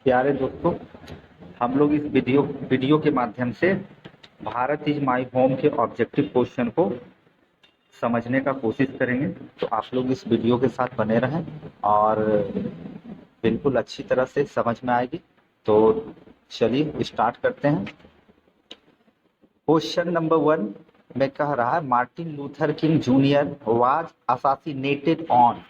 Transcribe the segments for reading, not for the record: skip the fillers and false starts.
प्यारे दोस्तों, हम लोग इस वीडियो के माध्यम से भारत इज माय होम के ऑब्जेक्टिव क्वेश्चन को समझने का कोशिश करेंगे। तो आप लोग इस वीडियो के साथ बने रहें और बिल्कुल अच्छी तरह से समझ में आएगी। तो चलिए स्टार्ट करते हैं। क्वेश्चन नंबर 1 में कह रहा है Martin Luther King junior was असासिनेटेड on.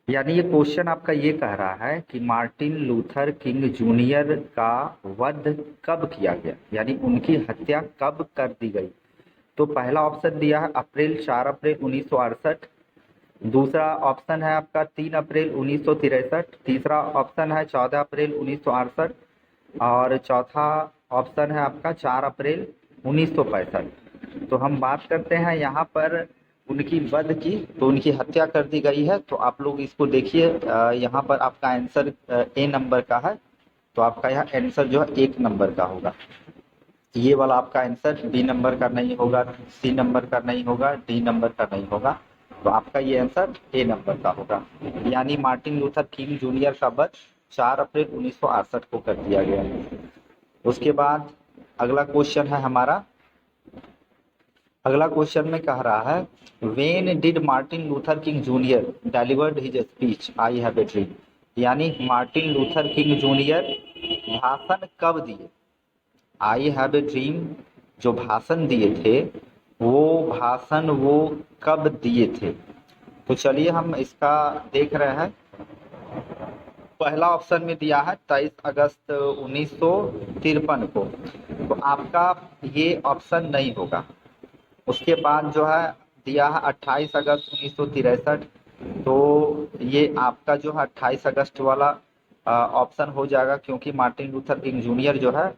यानी ये क्वेश्चन आपका ये कह रहा है कि मार्टिन लूथर किंग जूनियर का वध कब किया गया, यानी उनकी हत्या कब कर दी गई। तो पहला ऑप्शन दिया है अप्रैल 4 अप्रैल 1968। दूसरा ऑप्शन है आपका 3 अप्रैल 1963। तीसरा ऑप्शन है 14 अप्रैल 1968 और चौथा ऑप्शन है आपका 4 अप्रैल 1965। तो हम बात करते हैं यहाँ पर उनकी वध की, तो उनकी हत्या कर दी गई है। तो आप लोग इसको देखिए, यहाँ पर आपका आंसर ए नंबर का है। तो आपका यहाँ आंसर जो है 1 नंबर का होगा। ये वाला आपका आंसर बी नंबर का नहीं होगा, सी नंबर का नहीं होगा, डी नंबर का नहीं होगा। तो आपका ये आंसर ए नंबर का होगा। यानी मार्टिन लूथर किंग जूनियर का वध 4 अप्रैल 1968 को कर दिया गया। उसके बाद अगला क्वेश्चन है हमारा। अगला क्वेश्चन में कह रहा है when did Martin Luther King junior delivered his speech I have a dream. यानी मार्टिन लूथर किंग जूनियर भाषण कब दिए। आई हैव ए ड्रीम जो भाषण दिए थे, वो भाषण वो कब दिए थे। तो चलिए हम इसका देख रहे हैं। पहला ऑप्शन में दिया है 23 अगस्त 1953 को। तो आपका ये ऑप्शन नहीं होगा। उसके बाद जो है दिया है 28 अगस्त 1963। तो ये आपका जो है 28 अगस्त वाला ऑप्शन हो जाएगा, क्योंकि मार्टिन लूथर किंग जूनियर जो है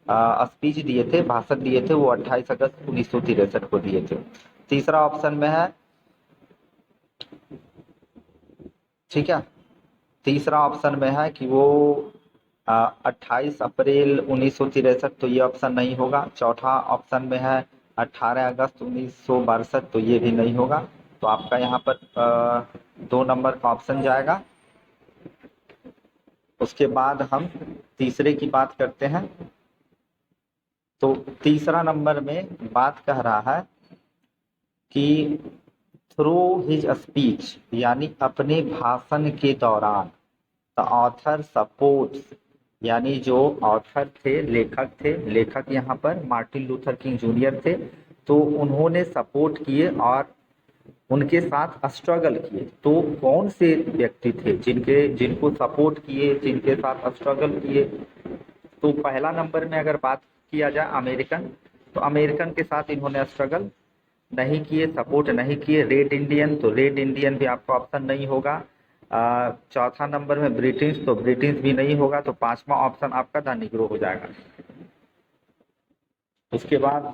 स्पीच दिए थे, भाषण दिए थे, वो 28 अगस्त 1963 को दिए थे। तीसरा ऑप्शन में है, ठीक है, तीसरा ऑप्शन में है कि वो 28 अप्रैल 1963। तो ये ऑप्शन नहीं होगा। चौथा ऑप्शन में है 18 अगस्त 1962। तो ये भी नहीं होगा। तो आपका यहाँ पर 2 नंबर का ऑप्शन जाएगा। उसके बाद हम तीसरे की बात करते हैं। तो तीसरा नंबर में बात कह रहा है कि थ्रू हिज स्पीच, यानी अपने भाषण के दौरान द ऑथर सपोर्ट्स, यानी जो ऑथर थे, लेखक थे, लेखक यहाँ पर मार्टिन लूथर किंग जूनियर थे। तो उन्होंने सपोर्ट किए और उनके साथ स्ट्रगल किए। तो कौन से व्यक्ति थे जिनको सपोर्ट किए, जिनके साथ स्ट्रगल किए। तो पहला नंबर में अगर बात किया जाए अमेरिकन, तो अमेरिकन के साथ इन्होंने स्ट्रगल नहीं किए, सपोर्ट नहीं किए। रेड इंडियन, तो रेड इंडियन भी आपका ऑप्शन नहीं होगा। चौथा नंबर में ब्रिटिश, तो ब्रिटिश भी नहीं होगा। तो पांचवा ऑप्शन आपका द निग्रो हो जाएगा। उसके बाद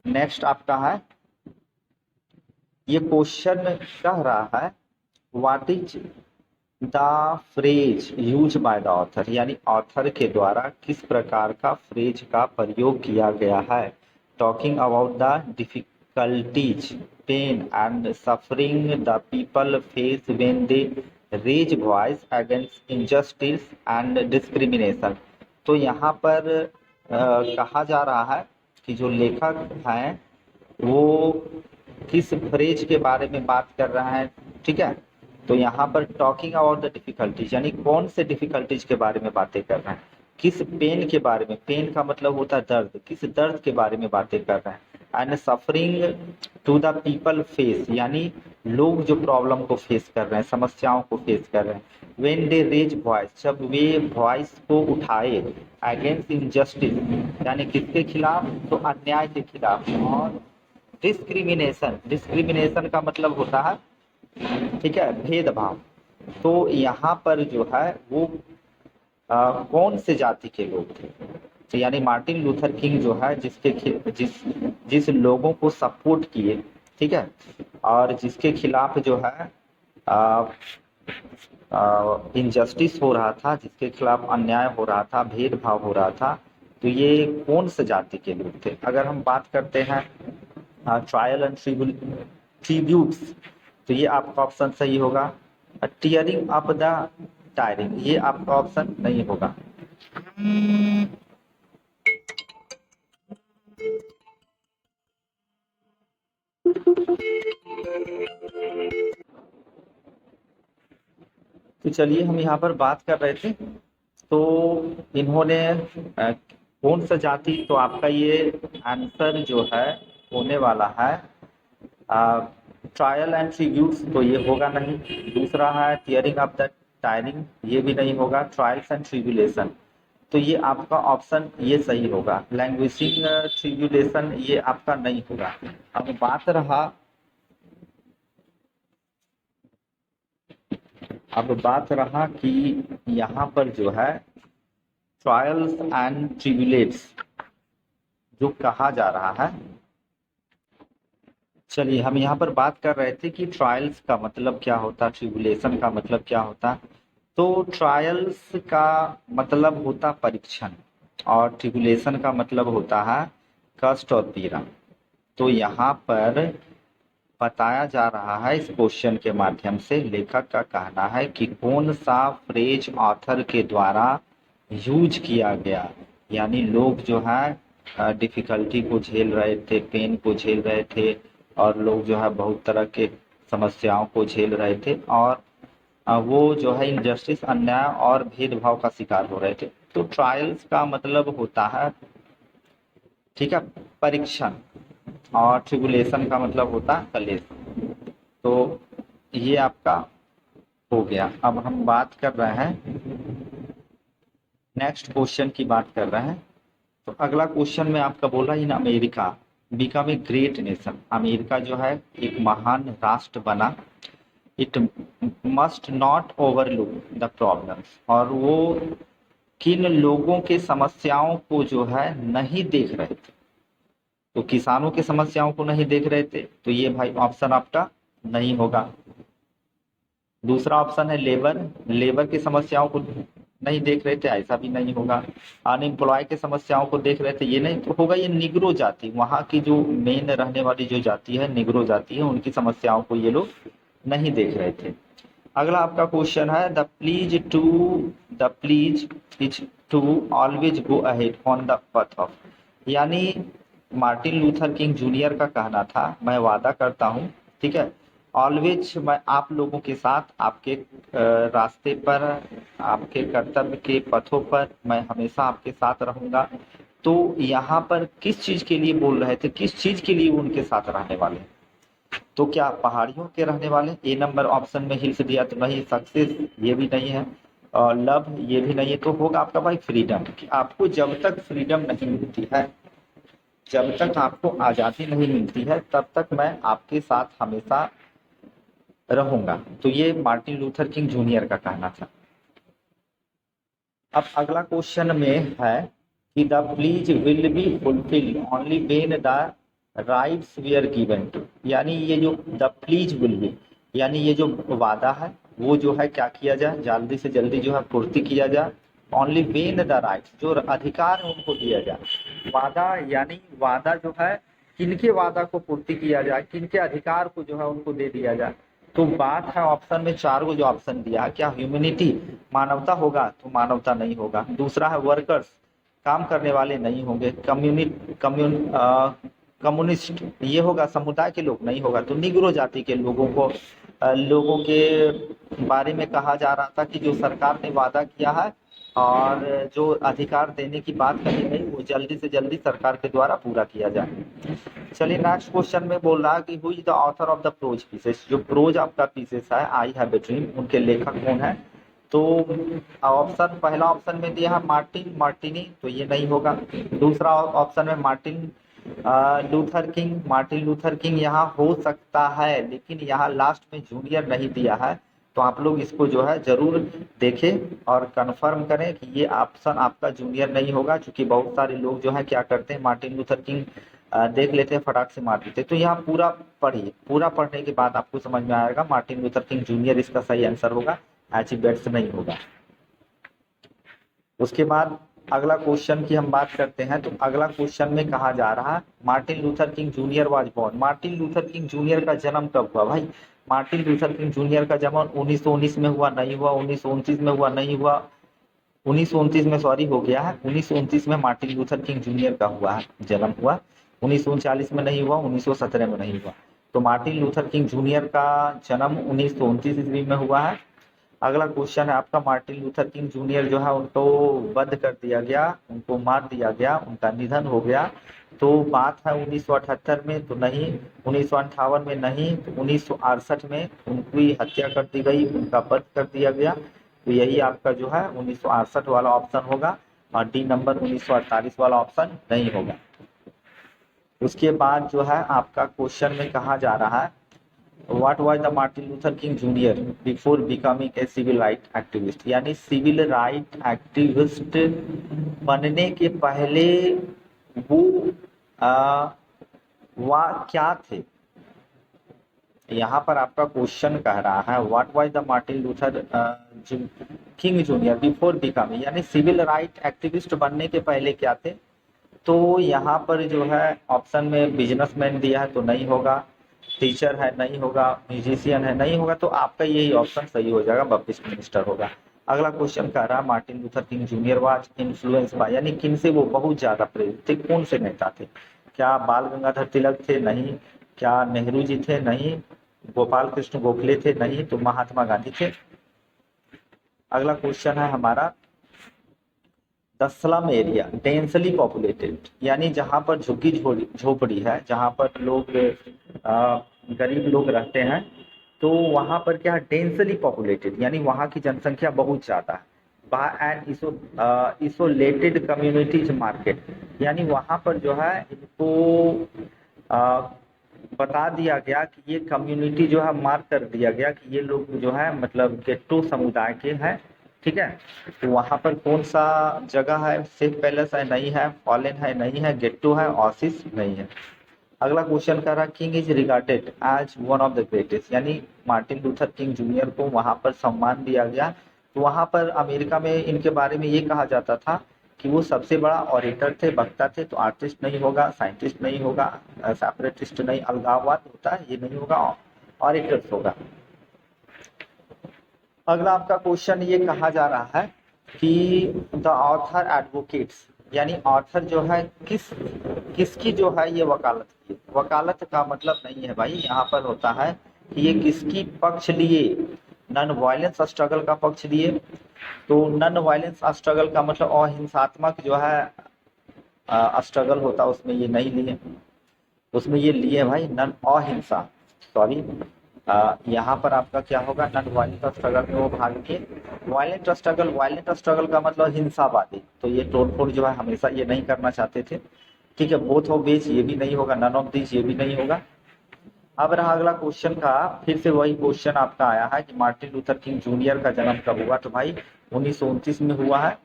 नेक्स्ट आपका है, ये क्वेश्चन कह रहा है what is the phrase use by the author, यानी ऑथर के द्वारा किस प्रकार का फ्रेज का प्रयोग किया गया है। Talking about the difficulties, pain and suffering the people face when they raise voice against injustice and discrimination. तो यहाँ पर कहा जा रहा है कि जो लेखक हैं वो किस फ्रेज के बारे में बात कर रहे हैं, ठीक है। तो यहाँ पर टॉकिंग अबाउट द डिफिकल्टीज, यानी कौन से डिफिकल्टीज के बारे में बातें कर रहे हैं। किस पेन के बारे में, पेन का मतलब होता है दर्द, किस दर्द के बारे में बातें कर रहे हैं। And suffering to the people face, यानी लोग जो प्रॉब्लम को फेस कर रहे हैं, समस्याओं को फेस कर रहे हैं। व्हेन दे रेज वॉइस, जब वे वॉइस को उठाए अगेंस्ट इनजस्टिस, यानी किसके खिलाफ, तो अन्याय के खिलाफ। और डिस्क्रिमिनेशन, डिस्क्रिमिनेशन का मतलब होता है, ठीक है, भेदभाव। तो यहाँ पर जो है वो कौन से जाति के लोग थे। तो यानी मार्टिन लूथर किंग जो है जिस लोगों को सपोर्ट किए, ठीक है, और जिसके खिलाफ जो है इनजस्टिस हो रहा था, जिसके खिलाफ अन्याय हो रहा था, भेदभाव हो रहा था। तो ये कौन से जाति के लोग थे। अगर हम बात करते हैं ट्रायल एंड ट्रिब्यूट्स, तो ये आपका ऑप्शन सही होगा। टीयरिंग अप द टायरिंग, ये आपका ऑप्शन नहीं होगा। तो चलिए हम यहाँ पर बात कर रहे थे, तो इन्होंने कौन सा जाति, तो आपका ये आंसर जो है होने वाला है ट्रायल एंड ट्रिब्यूट्स, तो ये होगा नहीं। दूसरा है टीयरिंग ऑफ द टायरिंग, ये भी नहीं होगा। ट्रायल्स एंड ट्रिब्यूलेशन, तो ये आपका ऑप्शन ये सही होगा। लैंग्वेजिंग ट्रिब्यूलेशन ये आपका नहीं होगा। अब बात रहा कि यहाँ पर जो है ट्रायल्स एंड ट्रिब्यूलेट्स जो कहा जा रहा है, चलिए हम यहाँ पर बात कर रहे थे कि ट्रायल्स का मतलब क्या होता, ट्रिब्यूलेशन का मतलब क्या होता। तो ट्रायल्स का मतलब होता परीक्षण और ट्रिब्यूलेशन का मतलब होता है कष्ट और पीड़ा। तो यहाँ पर बताया जा रहा है इस क्वेश्चन के माध्यम से, लेखक का कहना है कि कौन सा फ्रेज ऑथर के द्वारा यूज किया गया, यानी लोग जो है डिफिकल्टी को झेल रहे थे, पेन को झेल रहे थे, और लोग जो है बहुत तरह के समस्याओं को झेल रहे थे, और वो जो है इनजस्टिस, अन्याय और भेदभाव का शिकार हो रहे थे। तो ट्रायल्स का मतलब होता है, ठीक है, परीक्षण, और ट्रिबुलेशन का मतलब होता है कलेश। तो ये आपका हो गया। अब हम बात कर रहे हैं नेक्स्ट क्वेश्चन की बात कर रहे हैं। तो अगला क्वेश्चन में आपका बोला in America become a great nation, America जो है एक महान राष्ट्र बना। It must not overlook the problems, और वो किन लोगों के समस्याओं को जो है नहीं देख रहे थे। तो किसानों की समस्याओं को नहीं देख रहे थे, तो ये भाई ऑप्शन आपका नहीं होगा। दूसरा ऑप्शन है लेबर, लेबर की समस्याओं को नहीं देख रहे थे, ऐसा भी नहीं होगा। अनएम्प्लॉय की समस्याओं को देख रहे थे, ये नहीं तो होगा। ये निग्रो जाति, वहाँ की जो मेन रहने वाली जो जाति है निग्रो जाति है, उनकी समस्याओं को ये लोग नहीं देख रहे थे। अगला आपका क्वेश्चन है the please is to always go ahead on the path of, यानी मार्टिन लूथर किंग जूनियर का कहना था, मैं वादा करता हूँ, ठीक है, ऑलवेज मैं आप लोगों के साथ, आपके रास्ते पर, आपके कर्तव्य के पथों पर मैं हमेशा आपके साथ रहूंगा। तो यहाँ पर किस चीज के लिए बोल रहे थे, किस चीज के लिए उनके साथ रहने वाले, तो क्या पहाड़ियों के रहने वाले? ए नंबर ऑप्शन में हिल्स दिया तो नहीं, सक्सेस ये भी नहीं है, और लव ये भी नहीं है। तो होगा आपका भाई फ्रीडम, कि आपको जब तक फ्रीडम नहीं मिलती है, जब तक आपको आज़ादी नहीं मिलती है, तब तक मैं आपके साथ हमेशा रहूंगा। तो ये मार्टिन लूथर किंग जूनियर का कहना था। अब अगला क्वेश्चन में है कि the please will be fulfill only when the rights were given to, यानी ये जो द प्लीज विल बी, यानी ये जो वादा है वो जो है क्या किया जाए, जल्दी से जल्दी जो है पूर्ति किया जाए। ओनली व्हेन द राइट्स, जो अधिकार है उनको दिया जाए। वादा यानी वादा जो है किनके वादा को पूर्ति किया जाए, किनके अधिकार को जो है उनको दे दिया जाए। तो बात है ऑप्शन में चार को जो ऑप्शन दिया है, क्या ह्यूमैनिटी मानवता होगा, तो मानवता नहीं होगा। दूसरा है वर्कर्स, काम करने वाले नहीं होंगे। कम्युनिस्ट ये होगा, समुदाय के लोग नहीं होगा। तो निग्रो जाति के लोगों को लोगों के बारे में कहा जा रहा था कि जो सरकार ने वादा किया है और जो अधिकार देने की बात कही गई वो जल्दी से जल्दी सरकार के द्वारा पूरा किया जाए। चलिए नेक्स्ट क्वेश्चन में बोल रहा है कि who is the author of the prose pieces, जो प्रोज आपका पीसेस है आई हैव ए ड्रीम, उनके लेखक कौन है? तो ऑप्शन पहला ऑप्शन में दिया है मार्टिन मार्टिनी, तो ये नहीं होगा। दूसरा ऑप्शन में Martin Luther king, Martin Luther king यहाँ हो सकता है, लेकिन यहाँ लास्ट में जूनियर नहीं दिया है। तो आप लोग इसको जो है जरूर देखें और कंफर्म करें कि ये ऑप्शन आपका जूनियर नहीं होगा, क्योंकि बहुत सारे लोग जो है क्या करते हैं, मार्टिन लूथर किंग देख लेते हैं, फटाक से मार देते। तो यहाँ पूरा पढ़िए, पूरा पढ़ने के बाद आपको समझ में आएगा मार्टिन लूथर किंग जूनियर इसका सही आंसर होगा, एचिबेट्स नहीं होगा। उसके बाद अगला क्वेश्चन की हम बात करते हैं। तो अगला क्वेश्चन में कहा जा रहा है Martin Luther King junior was born, Martin Luther King Junior का जन्म कब हुआ भाई? मार्टिन लूथर किंग जूनियर का जन्म 1919 में हुआ नहीं हुआ, 1929 में हुआ नहीं हुआ, 1929 में सॉरी हो गया है, 1929 में मार्टिन लूथर किंग जूनियर का हुआ है, जन्म हुआ। 1939 में नहीं हुआ, 1917 में नहीं हुआ। तो मार्टिन लूथर किंग जूनियर का जन्म 1929 ईस्वी में हुआ है। अगला क्वेश्चन है आपका, मार्टिन लूथर किंग जूनियर जो है उनको वध कर दिया गया, उनको मार दिया गया, उनका निधन हो गया। तो बात है 1978 में तो नहीं, 1958 में नहीं, तो 1968 में उनकी हत्या कर दी गई, उनका वध कर दिया गया। तो यही आपका जो है 1968 वाला ऑप्शन होगा, और डी नंबर 1948 वाला ऑप्शन नहीं होगा। उसके बाद जो है आपका क्वेश्चन में कहा जा रहा है, what was the Martin Luther King Junior before becoming a civil right activist, यानी सिविल राइट एक्टिविस्ट बनने के पहले वो वह क्या थे। यहाँ पर आपका क्वेश्चन कह रहा है what was the Martin Luther King Junior before becoming, यानी सिविल राइट एक्टिविस्ट बनने के पहले क्या थे। तो यहाँ पर जो है ऑप्शन में बिजनेसमैन दिया है तो नहीं होगा, टीचर है नहीं होगा, म्यूजिशियन है नहीं होगा, तो आपका यही ऑप्शन सही हो जाएगा, बप्टिस्ट मिनिस्टर होगा। अगला क्वेश्चन कह रहा है Martin Luther King junior was influence by, यानी किन से वो बहुत ज्यादा प्रेरित थे, कौन से नेता थे। क्या बाल गंगाधर तिलक थे, नहीं। क्या नेहरू जी थे, नहीं। गोपाल कृष्ण गोखले थे, नहीं। तो महात्मा गांधी थे। अगला क्वेश्चन है हमारा, the slum area densely populated, यानी जहां पर झुग्गी झोपड़ी है, जहां पर लोग गरीब लोग रहते हैं, तो वहां पर क्या है, डेंसली पॉपुलेटेड, यानी वहां की जनसंख्या बहुत ज्यादा है। बाय एन इसोलेटेड कम्युनिटीज मार्केट, यानी वहां पर जो है इनको आ, बता दिया गया कि ये कम्युनिटी जो है, मार्क कर दिया गया कि ये लोग जो है मतलब गेट्टो समुदाय के हैं। ठीक है, तो वहां पर कौन सा जगह है, सेफ पैलेस है नहीं है, फॉलेन है नहीं है, गेट्टो है, ऑसिस नहीं है। अगला क्वेश्चन कर रहा, King is regarded as one of the greatest, यानी मार्टिन लूथर किंग जूनियर को वहां पर सम्मान दिया गया। तो वहां पर अमेरिका में इनके बारे में ये कहा जाता था कि वो सबसे बड़ा ऑरेटर थे, वक्ता थे। तो आर्टिस्ट नहीं होगा, साइंटिस्ट नहीं होगा, सेपरेटिस्ट नहीं, अलगाववाद होता है ये नहीं होगा, ऑरेटर्स होगा। अगला आपका क्वेश्चन ये कहा जा रहा है कि द ऑथर एडवोकेट्स, यानी ऑथर जो है किसकी जो है ये वकालत की। वकालत का मतलब नहीं है भाई, यहाँ पर होता है कि ये किसकी पक्ष लिए, नॉन वायलेंस स्ट्रगल का पक्ष लिए। तो नॉन वायलेंस स्ट्रगल का मतलब अहिंसात्मक जो है स्ट्रगल होता है, उसमें ये नहीं लिए, उसमें ये लिए भाई नॉन अहिंसा, सॉरी यहाँ पर आपका क्या होगा, नॉन वायलेंट स्ट्रगल में वो भाग के वायलेंट स्ट्रगल का मतलब हिंसावादी। तो ये तोड़फोड़ जो है हमेशा ये नहीं करना चाहते थे। ठीक है, बोथ ऑफ बीच ये भी नहीं होगा, नन ऑफ दिस ये भी नहीं होगा। अब रहा अगला क्वेश्चन का, फिर से वही क्वेश्चन आपका आया है कि मार्टिन लूथर किंग जूनियर का जन्म कब हुआ। तो भाई 1929 में हुआ है।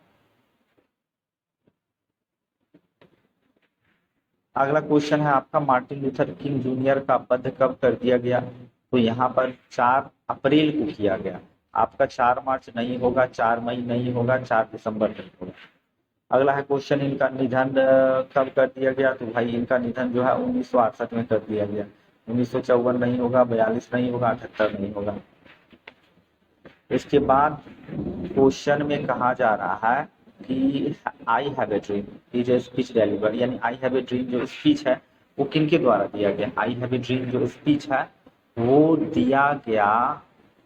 अगला क्वेश्चन है आपका, मार्टिन लूथर किंग जूनियर का वध कब कर दिया गया। तो यहाँ पर 4 अप्रैल को किया गया। आपका 4 मार्च नहीं होगा, 4 मई नहीं होगा, 4 दिसंबर नहीं होगा। अगला है क्वेश्चन, इनका निधन कब कर दिया गया। तो भाई इनका निधन जो है 1968 में कर दिया गया। 1954 नहीं होगा, 42 नहीं होगा, 78 नहीं होगा। इसके बाद क्वेश्चन में कहा जा रहा है कि I have a dream is a speech deliver, यानी आई हैव ए ड्रीम जो स्पीच है वो किनके द्वारा दिया गया। आई हैव ए ड्रीम जो स्पीच है वो दिया गया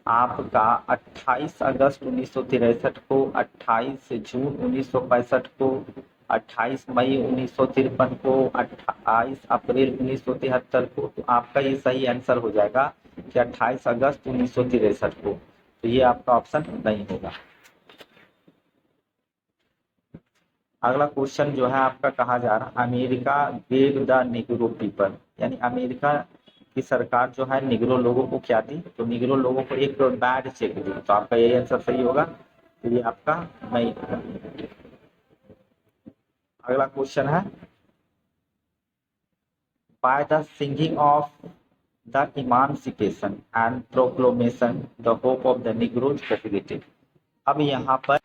आपका 28 अगस्त 1963 को, 28 जून 1965 को, 28 मई 1953 को, 28 अप्रैल 1973 को। तो आपका ये सही आंसर हो जाएगा कि 28 अगस्त 1963 को। तो ये आपका ऑप्शन नहीं होगा। अगला क्वेश्चन जो है आपका कहा जा रहा है, America gave the Negro people, यानी अमेरिका की सरकार जो है निग्रो लोगों को क्या दी। तो निग्रो लोगों को एक बैड चेक दी। तो आपका यही आंसर सही होगा, तो ये आपका नहीं होगा। अगला क्वेश्चन है, by the singing of the emancipation and proclamation the hope of the negroes populated. अब यहाँ पर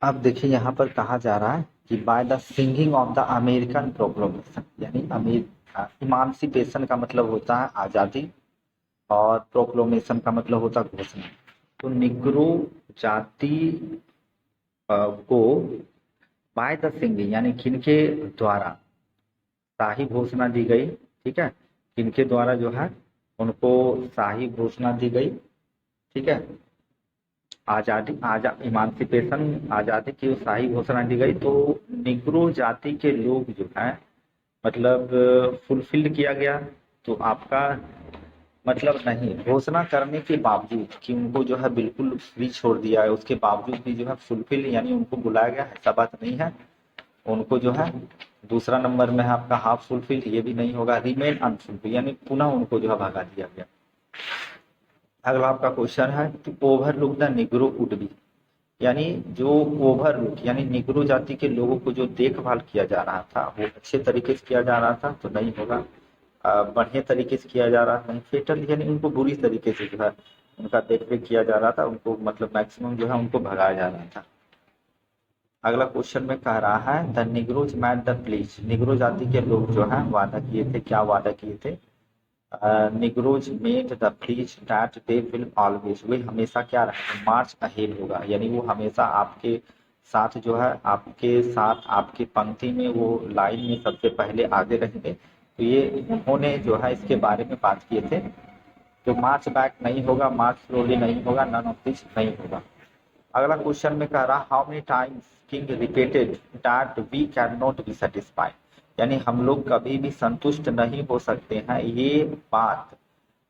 अब देखिए यहाँ पर कहा जा रहा है कि by the singing of the American proclamation, यानी इमांसिपेशन का मतलब होता है आज़ादी, और प्रोक्लोमेशन का मतलब होता घोषणा। तो निग्रो जाति को बाय द सिंगिंग यानी किनके द्वारा शाही घोषणा दी गई, ठीक है, किनके द्वारा जो है उनको शाही घोषणा दी गई, ठीक है, आजादी इमांसिपेशन आजादी की शाही घोषणा दी गई। तो निग्रो जाति के लोग जो है मतलब फुलफिल किया गया। तो आपका मतलब नहीं, घोषणा करने के बावजूद कि उनको जो है बिल्कुल फ्री छोड़ दिया है, उसके बावजूद भी जो है फुलफिल यानी उनको बुलाया गया, ऐसा बात नहीं है। उनको जो है दूसरा नंबर में है आपका हाफ फुलफिल, ये भी नहीं होगा। रिमेन अनफुलफिल यानी पुनः उनको जो है भगा दिया गया। अगला आपका क्वेश्चन है कि overlook the Negro would be, यानी जो ओवरलुक यानी निग्रो जाति के लोगों को जो देखभाल किया जा रहा था वो अच्छे तरीके से किया जा रहा था, तो नहीं होगा। बढ़िया तरीके से किया जा रहा नहीं, फेटल यानी उनको बुरी तरीके से जो है उनका देख रेख किया जा रहा था, उनको मतलब मैक्सिमम जो है उनको भगाया जा रहा था। अगला क्वेश्चन में कह रहा है the Negroes met the please, Negro जाति के लोग जो है वादा किए थे, क्या वादा किए थे? Negroes made the please that they will always, वे हमेशा क्या रहेंगे, मार्च अहेड होगा, यानी वो हमेशा आपके साथ जो है आपके साथ आपकी पंक्ति में वो लाइन में सबसे पहले आगे रहेंगे। तो ये उन्होंने जो है इसके बारे में बात किए थे। तो मार्च बैक नहीं होगा, मार्च स्लोली नहीं होगा, नन ऑफ दिस नहीं होगा। अगला क्वेश्चन में कह रहा how many times King repeated that we can not be satisfied, यानी हम लोग कभी भी संतुष्ट नहीं हो सकते हैं, ये बात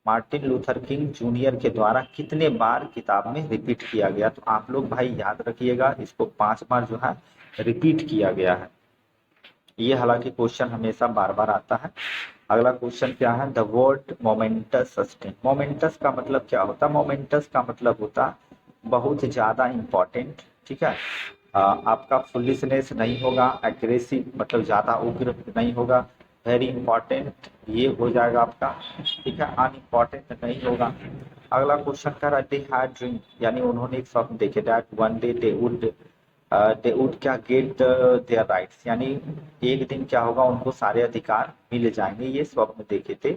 मार्टिन लूथर किंग जूनियर के द्वारा कितने बार किताब में रिपीट किया गया? तो आप लोग भाई याद रखिएगा, इसको 5 बार जो है रिपीट किया गया है। ये हालांकि क्वेश्चन हमेशा बार बार आता है। अगला क्वेश्चन क्या है the word moments sustain, moments का मतलब क्या होता है? मोमेंटस का मतलब होता बहुत ज्यादा इंपॉर्टेंट, ठीक है। आपका फुलिशनेस नहीं होगा, एग्रेसिव मतलब ज्यादा उग्र नहीं होगा, वेरी इंपॉर्टेंट ये हो जाएगा आपका, ठीक है, अनइम्पॉर्टेंट नहीं होगा। अगला क्वेश्चन कर रहा है दे हैड ड्रीम, यानी उन्होंने एक स्वप्न देखे, that one day they would क्या गेट देयर राइट्स, यानी एक दिन क्या होगा उनको सारे अधिकार मिल जाएंगे, ये स्वप्न देखे थे।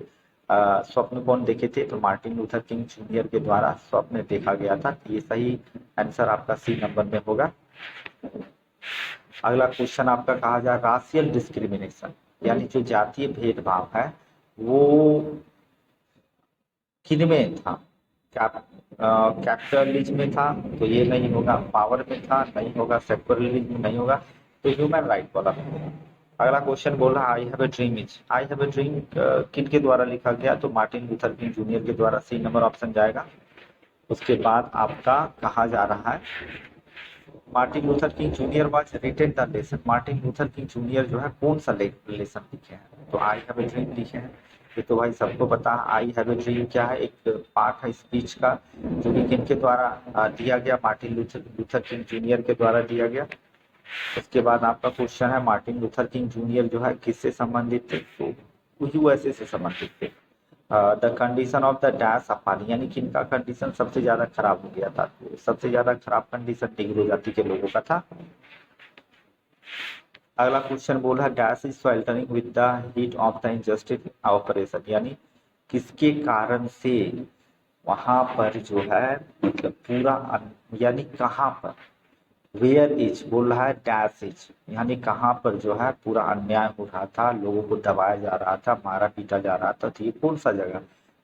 स्वप्न कौन देखे थे? तो मार्टिन लूथर किंग जूनियर के द्वारा स्वप्न देखा गया था। ये सही आंसर आपका सी नंबर में होगा। अगला क्वेश्चन आपका कहा जाए राशियल डिस्क्रिमिनेशन, यानी जो जातीय भेदभाव है वो किन में था? कैपिटलिज्म में था, तो ये नहीं होगा। पावर में था, नहीं होगा। सेक्युलरिज्म नहीं होगा, तो ह्यूमन राइट वाला। अगला क्वेश्चन बोल रहा I have a dream is, I have a dream किन के द्वारा लिखा गया? तो मार्टिन लूथर किंग जूनियर के द्वारा, सी नंबर ऑप्शन जाएगा। उसके बाद आपका कहा जा रहा है Martin Luther King junior was written the lesson, Martin Luther King junior जो है कौन सा लेसन लिखे हैं? तो आई हैव ए ड्रीम लिखे हैं। ये तो भाई सबको पता है आई हैव ए ड्रीम क्या है, एक पार्ट है स्पीच का जो कि किनके द्वारा दिया गया? मार्टिन लूथर किंग जूनियर के द्वारा दिया गया। उसके बाद आपका क्वेश्चन है मार्टिन लूथर किंग जूनियर जो है किससे संबंधित थे? तो यूएसए से संबंधित थे। The condition of the dash अपानी, यानी किनका कंडीशन सबसे ज्यादा खराब हो गया था? तो सबसे ज्यादा खराब कंडीशन निग्रो जाति के लोगों का था। अगला क्वेश्चन बोल रहा dash is sweltering with the heat of the injustice operation, यानी किसके कारण से वहां पर जो है मतलब पूरा यानी कहाँ पर? वेयर इज बोल रहा है डैश इज, यानी कहाँ पर जो है पूरा अन्याय हो रहा था, लोगों को दबाया जा रहा था, मारा पीटा जा रहा था, तो ये कौन सा जगह?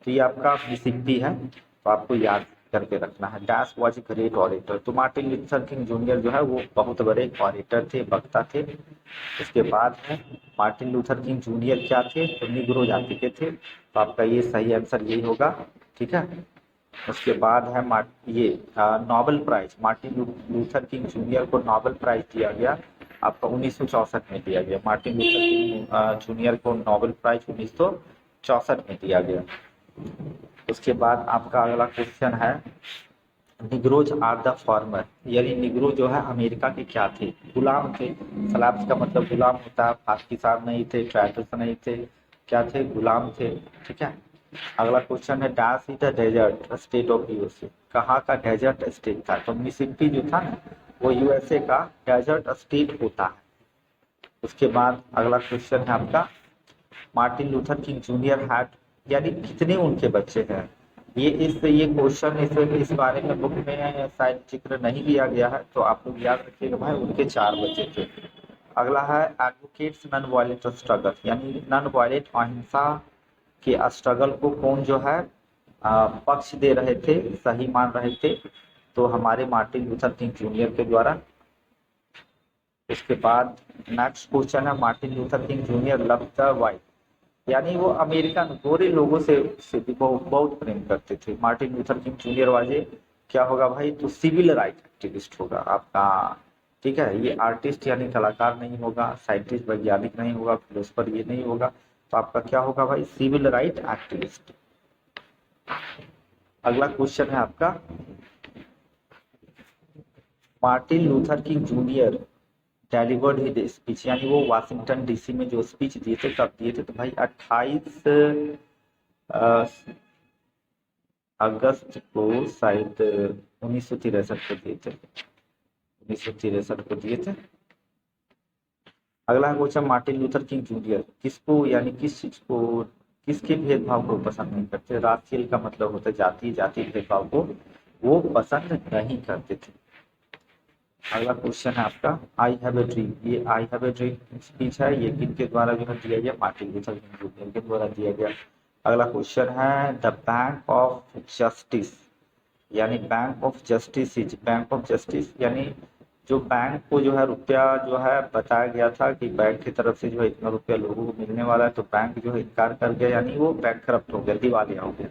तो ये आपका मिसिसिपी है, तो आपको याद करके रखना है। डैश वॉज ग्रेट ऑरेटर, तो मार्टिन लूथर किंग जूनियर जो है वो बहुत बड़े ऑरेटर थे, वक्ता थे। उसके बाद है मार्टिन लूथर किंग जूनियर क्या थे? तो निग्रो जाति के थे, तो आपका ये सही आंसर यही होगा, ठीक है। उसके बाद है ये Nobel prize, Martin Luther King Junior को नोबेल प्राइज दिया गया आपका 1964 में दिया गया। मार्टिन लूथर किंग जूनियर को नोबेल प्राइज 1964 में दिया गया। उसके बाद आपका अगला क्वेश्चन है निग्रोज आर द फॉर्मर, यानी निग्रो जो है अमेरिका के क्या थे? गुलाम थे। सलाब्स का मतलब गुलाम होता है, पाकिस्तान नहीं थे, ट्राइबल्स नहीं थे, क्या थे? गुलाम थे, ठीक है। अगला क्वेश्चन है dash is the desert state of USA, कहाँ का डेजर्ट स्टेट था? तो मिसिसिपी जो था ना वो यूएसए का डेजर्ट स्टेट होता है। उसके बाद अगला क्वेश्चन है आपका Martin Luther King junior had, यानी कितने उनके बच्चे हैं? ये क्वेश्चन इस बारे में बुक में शायद जिक्र नहीं किया गया है, तो आप लोग याद रखिएगा भाई, उनके 4 बच्चे थे। अगला है एडवोकेट्स नॉन वायलेंट स्ट्रगल, यानी नॉन वायलेंट अहिंसा के स्ट्रगल को कौन जो है पक्ष दे रहे थे, सही मान रहे थे, तो हमारे मार्टिन लूथर किंग जूनियर के द्वारा। उसके बाद नेक्स्ट क्वेश्चन है, Martin Luther King junior love the white, यानी वो अमेरिकन गोरे लोगों से भी बहुत प्रेम करते थे। मार्टिन लूथर किंग जूनियर वाजे क्या होगा भाई, तो सिविल राइट एक्टिविस्ट होगा आपका। ठीक है, ये आर्टिस्ट यानी कलाकार नहीं होगा, साइंटिस्ट वैज्ञानिक नहीं होगा, फिलोसफर ये नहीं होगा, तो आपका क्या होगा भाई, सिविल राइट एक्टिविस्ट। अगला क्वेश्चन है आपका, Martin Luther King junior delivered his speech, यानी वो वाशिंगटन डीसी में जो स्पीच दिए थे कब दिए थे, तो भाई 28 अगस्त को शायद 1963 को दिए थे, 1963 को दिए थे। अगला question, Martin Luther King junior किसको यानी किस चीज को, किसके भेदभाव को पसंद नहीं करते, राशियल का मतलब होता है जाति, जाति भेदभाव को वो पसंद नहीं करते थे। अगला क्वेश्चन है आपका, आई हैव ए ड्रीम, ये I have a dream speech है, ये किनके द्वारा जो है दिया गया, मार्टिन लूथर किंग जूनियर के द्वारा दिया गया। अगला क्वेश्चन है, द बैंक ऑफ जस्टिस, यानी bank of justice is, bank of justice यानी जो बैंक को जो है रुपया जो है बताया गया था कि बैंक की तरफ से जो है इतना रुपया लोगों को मिलने वाला है, तो बैंक जो है इनकार कर गया, यानी वो बैंकरप्ट हो गया, दिवालिया हो गया।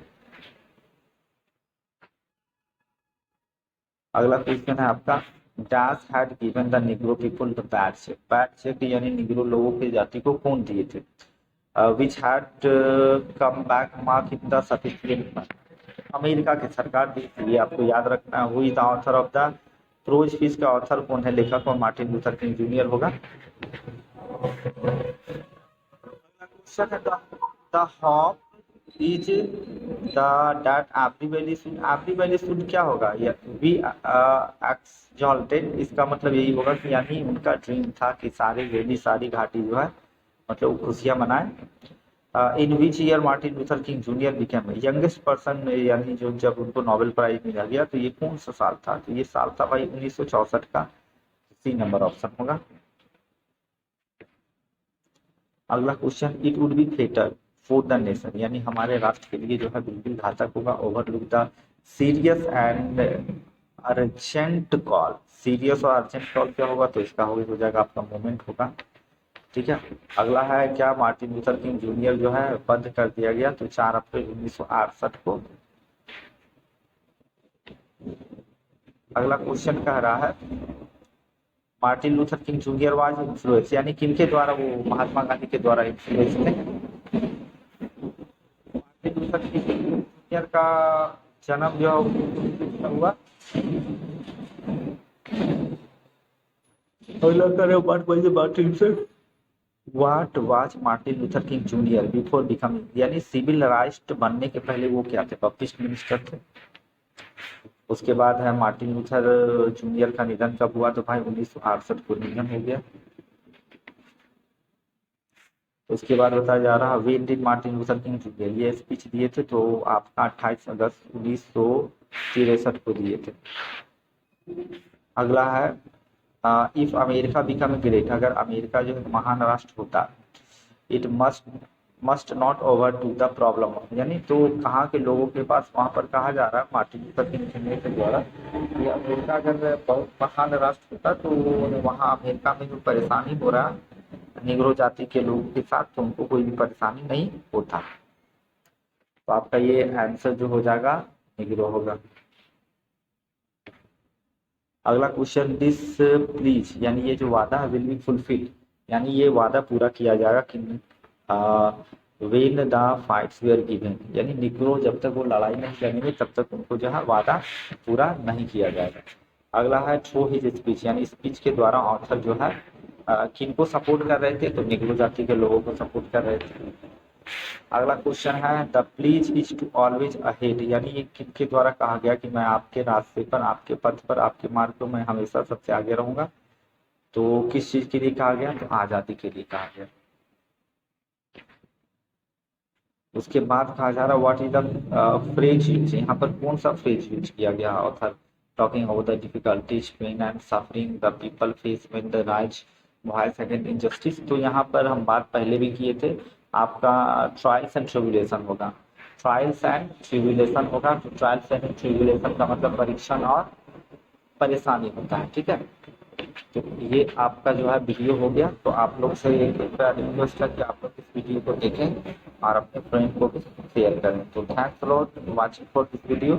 अगला क्वेश्चन है आपका, dash had given the Negro people the bad check, bad check यानी निग्रो लोगों की जाति को कौन दिए थे, which had come back mark in the sufficient, America की सरकार दी थी, ये आपको याद रखना है। Who the author of the prose fees का ऑथर कौन है, लेखक और मार्टिन लूथर किंग जूनियर होगा। The hope is the that everybody should क्या होगा, वी एक्सॉल्टेड, इसका मतलब यही होगा कि यानी उनका ड्रीम था कि सारी वैली, सारी घाटी जो है मतलब खुशियां मनाए। इन which year Martin Luther King Junior became youngest person, यानी जो जब उनको नोबेल प्राइज मिला गया, तो ये कौन सा साल था, तो ये साल था भाई 1964 का, सी नंबर ऑप्शन होगा। अगला question, it would be Fetter for the nation, यानी हमारे राष्ट्र के लिए जो है बिल्कुल घातक होगा, overlook the serious and urgent call, serious और अर्जेंट कॉल क्या होगा, तो इसका हो जाएगा आपका मोमेंट होगा। ठीक है, अगला है, क्या मार्टिन लूथर किंग जूनियर जो है बंद कर दिया गया, तो 4 अप्रैल 1968 को। अगला क्वेश्चन कह रहा है, Martin Luther King junior was influence, यानी किनके द्वारा वो महात्मा गांधी के द्वारा इन्फ्लुएंस थे। मार्टिन लूथर किंग जूनियर का जन्म जो हुआ, what was Martin Luther King Junior before becoming, यानी सिविल राइट बनने के पहले वो क्या थे, बप्टिस्ट मिनिस्टर थे। उसके बाद है, मार्टिन लूथर जूनियर का निधन कब हुआ, तो भाई 1968 को निधन हो गया। उसके बाद बताया जा रहा, when did Martin Luther King junior, ये स्पीच दिए थे, तो आपका 28 अगस्त 1963 को दिए थे। अगला है, इफ अमेरिका बिकम ग्रेट, अगर अमेरिका जो है महान राष्ट्र होता, it must not over to the problem, यानी तो कहाँ के लोगों के पास, वहां पर कहा जा रहा है मार्टिन लूथर किंग जूनियर के द्वारा कि अमेरिका अगर बहुत महान राष्ट्र होता, तो वहाँ अमेरिका में जो परेशानी हो रहा निग्रो जाति के लोगों के साथ, तो उनको कोई भी परेशानी नहीं होता। तो आपका ये आंसर जो हो जाएगा निग्रो होगा। अगला क्वेश्चन, दिस प्लीज, यानी ये जो वादा है विल बी फुलफिल, यानी ये वादा पूरा किया जाएगा कि when the fights were given, यानी निग्रो जब तक वो लड़ाई नहीं लड़ेंगे तब तक उनको जो है वादा पूरा नहीं किया जाएगा। अगला है, थ्रू हिज स्पीच, यानी स्पीच के द्वारा ऑथर जो है किनको सपोर्ट कर रहे थे, तो निग्रो जाति के लोगों को सपोर्ट कर रहे थे। अगला क्वेश्चन है, the please is to always ahead, यानी ये किनके द्वारा कहा गया कि मैं आपके रास्ते पर, आपके पथ पर, आपके मार्ग पर मैं हमेशा सबसे आगे रहूंगा, तो किस चीज के लिए कहा गया, तो आजादी के लिए कहा गया। उसके बाद कहा जा रहा what is the phrase use, यहाँ पर कौन सा फ्रेज यूज किया गया author talking about the difficulties pain and suffering the people face when the rise voice against injustice. तो यहाँ पर हम बात पहले भी किए थे, आपका ट्रायल्स एंड ट्रिब्यूलेशन होगा, ट्रायल्स एंड ट्रिब्यूलेशन होगा। तो ट्रायल्स एंड ट्रिब्यूलेशन का मतलब परीक्षण और परेशानी होता है, ठीक है। तो ये आपका जो है वीडियो हो गया। तो आप लोग से एक रिक्वेस्ट है कि आप लोग इस वीडियो को देखें और अपने फ्रेंड को भी शेयर करें। तो thanks for watching for this video.